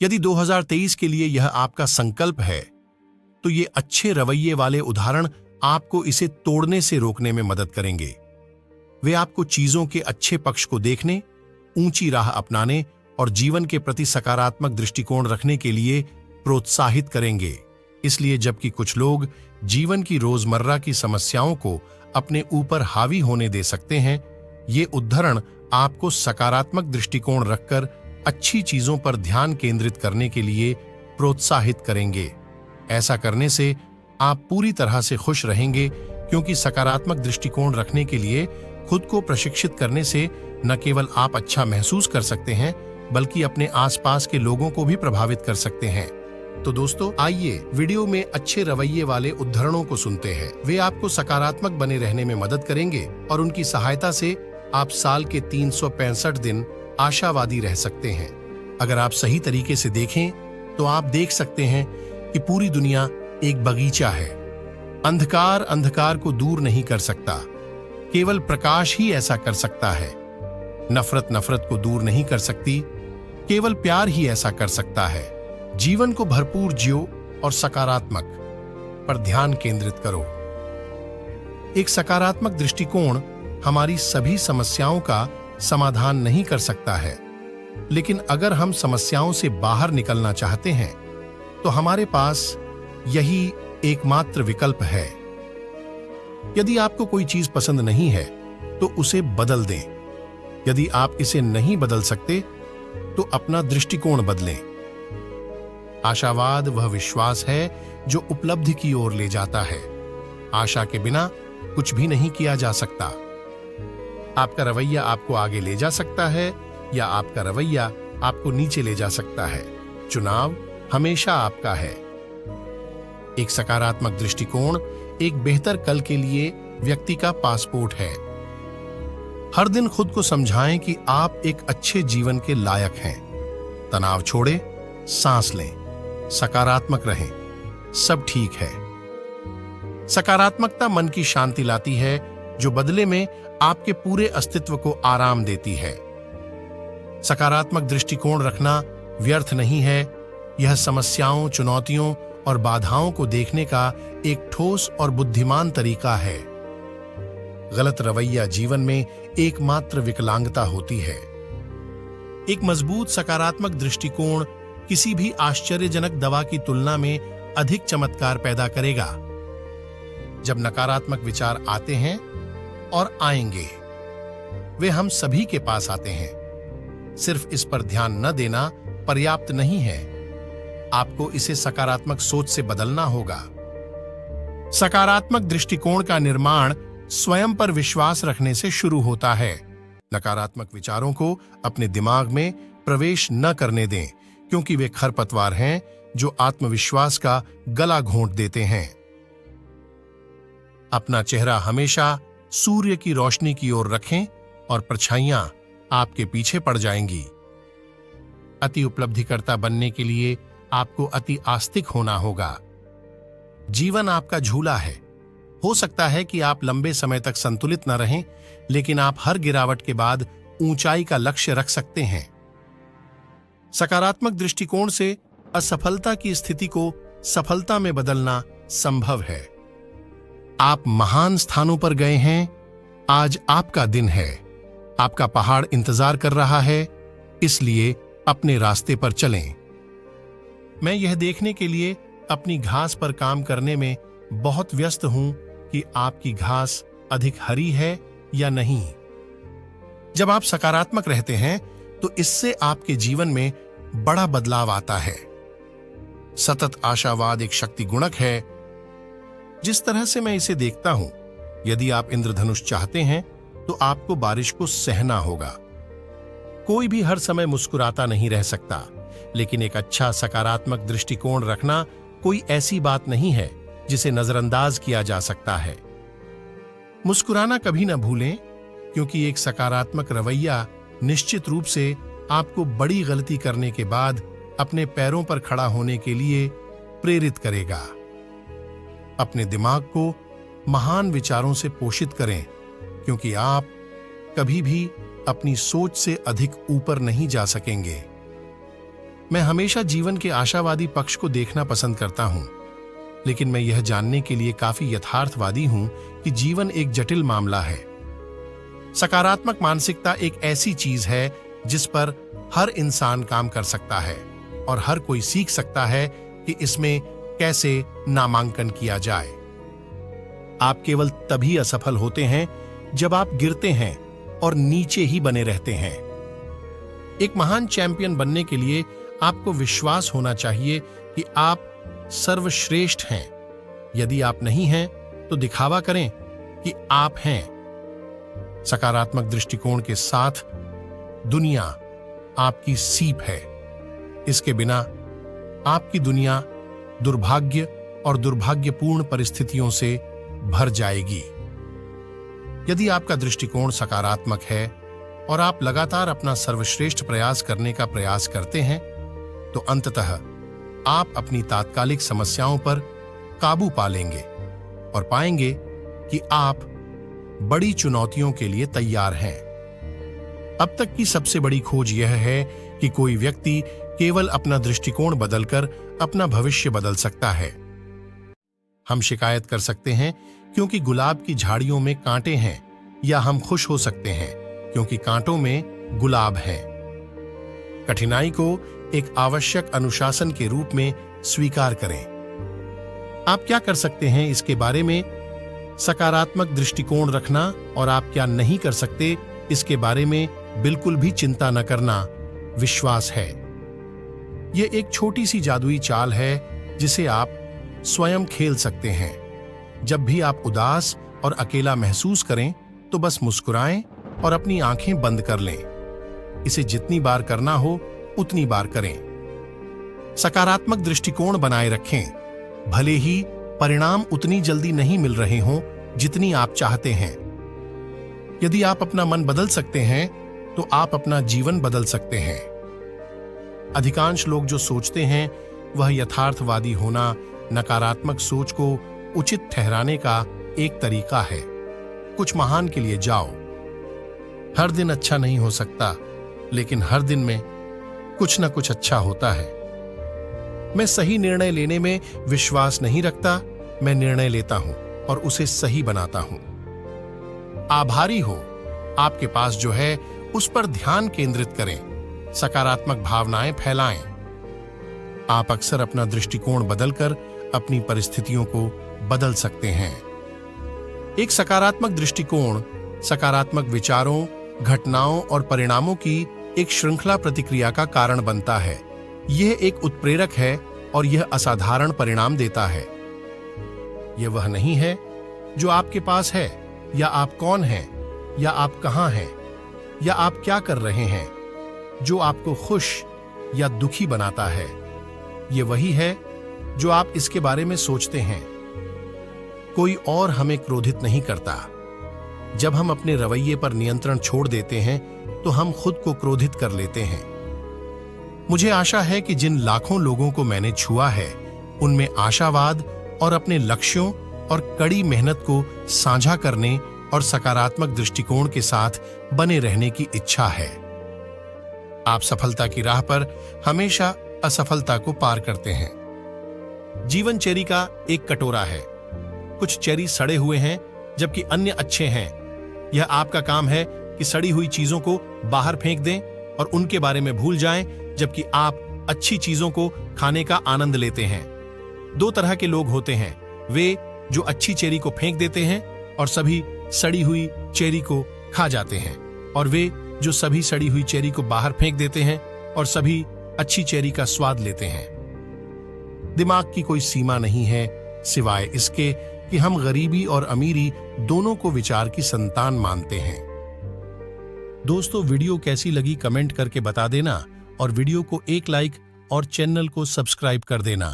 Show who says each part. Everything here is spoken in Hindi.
Speaker 1: यदि 2023 के लिए यह आपका संकल्प है, तो ये अच्छे रवैये वाले उदाहरण आपको इसे तोड़ने से रोकने में मदद करेंगे। वे आपको चीजों के अच्छे पक्ष को देखने, ऊंची राह अपनाने और जीवन के प्रति सकारात्मक दृष्टिकोण रखने के लिए प्रोत्साहित करेंगे। इसलिए जबकि कुछ लोग जीवन की रोजमर्रा की समस्याओं को अपने ऊपर हावी होने दे सकते हैं, ये उदाहरण आपको सकारात्मक दृष्टिकोण रखकर अच्छी चीजों पर ध्यान केंद्रित करने के लिए प्रोत्साहित करेंगे। ऐसा करने से आप पूरी तरह से खुश रहेंगे, क्योंकि सकारात्मक दृष्टिकोण रखने के लिए खुद को प्रशिक्षित करने से न केवल आप अच्छा महसूस कर सकते हैं, बल्कि अपने आसपास के लोगों को भी प्रभावित कर सकते हैं। तो दोस्तों, आइए वीडियो में अच्छे रवैये वाले उदाहरणों को सुनते हैं। वे आपको सकारात्मक बने रहने में मदद करेंगे और उनकी सहायता से आप साल के 365 दिन आशावादी रह सकते हैं। अगर आप सही तरीके से देखें तो आप देख सकते हैं कि पूरी दुनिया एक बगीचा है। अंधकार अंधकार को दूर नहीं कर सकता, केवल प्रकाश ही ऐसा कर सकता है। नफरत नफरत को दूर नहीं कर सकती, केवल प्यार ही ऐसा कर सकता है। जीवन को भरपूर जियो और सकारात्मक पर ध्यान केंद्रित करो। एक सकारात्मक दृष्टिकोण हमारी सभी समस्याओं का समाधान नहीं कर सकता है, लेकिन अगर हम समस्याओं से बाहर निकलना चाहते हैं तो हमारे पास यही एकमात्र विकल्प है। यदि आपको कोई चीज पसंद नहीं है तो उसे बदल दें। यदि आप इसे नहीं बदल सकते तो अपना दृष्टिकोण बदलें। आशावाद वह विश्वास है जो उपलब्धि की ओर ले जाता है। आशा के बिना कुछ भी नहीं किया जा सकता। आपका रवैया आपको आगे ले जा सकता है या आपका रवैया आपको नीचे ले जा सकता है। चुनाव हमेशा आपका है। एक सकारात्मक दृष्टिकोण एक बेहतर कल के लिए व्यक्ति का पासपोर्ट है। हर दिन खुद को समझाएं कि आप एक अच्छे जीवन के लायक हैं। तनाव छोड़ें, सांस लें, सकारात्मक रहें, सब ठीक है। सकारात्मकता मन की शांति लाती है, जो बदले में आपके पूरे अस्तित्व को आराम देती है। सकारात्मक दृष्टिकोण रखना व्यर्थ नहीं है। यह समस्याओं, चुनौतियों और बाधाओं को देखने का एक ठोस और बुद्धिमान तरीका है। गलत रवैया जीवन में एकमात्र विकलांगता होती है। एक मजबूत सकारात्मक दृष्टिकोण किसी भी आश्चर्यजनक दवा की तुलना में अधिक चमत्कार पैदा करेगा। जब नकारात्मक विचार आते हैं और आएंगे, वे हम सभी के पास आते हैं। सिर्फ इस पर ध्यान न देना पर्याप्त नहीं है, आपको इसे सकारात्मक सोच से बदलना होगा। सकारात्मक दृष्टिकोण का निर्माण स्वयं पर विश्वास रखने से शुरू होता है। नकारात्मक विचारों को अपने दिमाग में प्रवेश न करने दें, क्योंकि वे खरपतवार हैं जो आत्मविश्वास का गला घोंट देते हैं। अपना चेहरा हमेशा सूर्य की रोशनी की ओर रखें और परछाइयां आपके पीछे पड़ जाएंगी। अति उपलब्धिकर्ता बनने के लिए आपको अति आस्तिक होना होगा। जीवन आपका झूला है। हो सकता है कि आप लंबे समय तक संतुलित न रहें, लेकिन आप हर गिरावट के बाद ऊंचाई का लक्ष्य रख सकते हैं। सकारात्मक दृष्टिकोण से असफलता की स्थिति को सफलता में बदलना संभव है। आप महान स्थानों पर गए हैं। आज आपका दिन है। आपका पहाड़ इंतजार कर रहा है, इसलिए अपने रास्ते पर चलें। मैं यह देखने के लिए अपनी घास पर काम करने में बहुत व्यस्त हूं कि आपकी घास अधिक हरी है या नहीं। जब आप सकारात्मक रहते हैं तो इससे आपके जीवन में बड़ा बदलाव आता है। सतत आशावाद एक शक्ति गुणक है। जिस तरह से मैं इसे देखता हूं, यदि आप इंद्रधनुष चाहते हैं तो आपको बारिश को सहना होगा। कोई भी हर समय मुस्कुराता नहीं रह सकता, लेकिन एक अच्छा सकारात्मक दृष्टिकोण रखना कोई ऐसी बात नहीं है जिसे नजरअंदाज किया जा सकता है। मुस्कुराना कभी न भूलें, क्योंकि एक सकारात्मक रवैया निश्चित रूप से आपको बड़ी गलती करने के बाद अपने पैरों पर खड़ा होने के लिए प्रेरित करेगा। अपने दिमाग को महान विचारों से पोषित करें, क्योंकि आप कभी भी अपनी सोच से अधिक ऊपर नहीं जा सकेंगे। मैं हमेशा जीवन के आशावादी पक्ष को देखना पसंद करता हूं, लेकिन मैं यह जानने के लिए काफी यथार्थवादी हूं कि जीवन एक जटिल मामला है। सकारात्मक मानसिकता एक ऐसी चीज है जिस पर हर इंसान काम कर सकता है और हर कोई सीख सकता है कि इसमें कैसे नामांकन किया जाए। आप केवल तभी असफल होते हैं जब आप गिरते हैं और नीचे ही बने रहते हैं। एक महान चैंपियन बनने के लिए आपको विश्वास होना चाहिए कि आप सर्वश्रेष्ठ हैं। यदि आप नहीं हैं तो दिखावा करें कि आप हैं। सकारात्मक दृष्टिकोण के साथ दुनिया आपकी सीप है। इसके बिना आपकी दुनिया दुर्भाग्य और दुर्भाग्यपूर्ण परिस्थितियों से भर जाएगी। यदि आपका दृष्टिकोण सकारात्मक है और आप लगातार अपना सर्वश्रेष्ठ प्रयास करने का प्रयास करते हैं, तो अंततः आप अपनी तात्कालिक समस्याओं पर काबू पा लेंगे और पाएंगे कि आप बड़ी चुनौतियों के लिए तैयार हैं। अब तक की सबसे बड़ी खोज यह है कि कोई व्यक्ति केवल अपना दृष्टिकोण बदलकर अपना भविष्य बदल सकता है। हम शिकायत कर सकते हैं क्योंकि गुलाब की झाड़ियों में कांटे हैं, या हम खुश हो सकते हैं क्योंकि कांटों में गुलाब हैं। कठिनाई को एक आवश्यक अनुशासन के रूप में स्वीकार करें। आप क्या कर सकते हैं इसके बारे में सकारात्मक दृष्टिकोण रखना, और आप क्या नहीं कर सकते इसके बारे में बिल्कुल भी चिंता न करना विश्वास है। यह एक छोटी सी जादुई चाल है जिसे आप स्वयं खेल सकते हैं। जब भी आप उदास और अकेला महसूस करें तो बस मुस्कुराएं और अपनी आंखें बंद कर लें। इसे जितनी बार करना हो उतनी बार करें। सकारात्मक दृष्टिकोण बनाए रखें, भले ही परिणाम उतनी जल्दी नहीं मिल रहे हों जितनी आप चाहते हैं। यदि आप अपना मन बदल सकते हैं तो आप अपना जीवन बदल सकते हैं। अधिकांश लोग जो सोचते हैं वह यथार्थवादी होना नकारात्मक सोच को उचित ठहराने का एक तरीका है। कुछ महान के लिए जाओ। हर दिन अच्छा नहीं हो सकता, लेकिन हर दिन में कुछ न कुछ अच्छा होता है। मैं सही निर्णय लेने में विश्वास नहीं रखता, मैं निर्णय लेता हूं और उसे सही बनाता हूं। आभारी हो, आपके पास जो है उस पर ध्यान केंद्रित करें। सकारात्मक भावनाएं फैलाएं। आप अक्सर अपना दृष्टिकोण बदलकर अपनी परिस्थितियों को बदल सकते हैं। एक सकारात्मक दृष्टिकोण सकारात्मक विचारों, घटनाओं और परिणामों की एक श्रृंखला प्रतिक्रिया का कारण बनता है। यह एक उत्प्रेरक है और यह असाधारण परिणाम देता है। यह वह नहीं है जो आपके पास है, या आप कौन हैं, या आप कहां हैं, या आप क्या कर रहे हैं, जो आपको खुश या दुखी बनाता है। यह वही है जो आप इसके बारे में सोचते हैं। कोई और हमें क्रोधित नहीं करता। जब हम अपने रवैये पर नियंत्रण छोड़ देते हैं तो हम खुद को क्रोधित कर लेते हैं। मुझे आशा है कि जिन लाखों लोगों को मैंने छुआ है उनमें आशावाद और अपने लक्ष्यों और कड़ी मेहनत को साझा करने और सकारात्मक दृष्टिकोण के साथ बने रहने की इच्छा है। आप सफलता की राह पर हमेशा असफलता को पार करते हैं। जीवन चेरी का एक कटोरा है। कुछ चेरी सड़े हुए हैं जबकि अन्य अच्छे हैं। यह आपका काम है कि सड़ी हुई चीजों को बाहर फेंक दें और उनके बारे में भूल जाएं, जबकि आप अच्छी चीजों को खाने का आनंद लेते हैं। दो तरह के लोग होते हैं, वे जो अच्छी चेरी को फेंक देते हैं और सभी सड़ी हुई चेरी को खा जाते हैं, और वे जो सभी सड़ी हुई चेरी को बाहर फेंक देते हैं और सभी अच्छी चेरी का स्वाद लेते हैं। दिमाग की कोई सीमा नहीं है सिवाय इसके कि हम गरीबी और अमीरी दोनों को विचार की संतान मानते हैं। दोस्तों, वीडियो कैसी लगी कमेंट करके बता देना और वीडियो को एक लाइक और चैनल को सब्सक्राइब कर देना।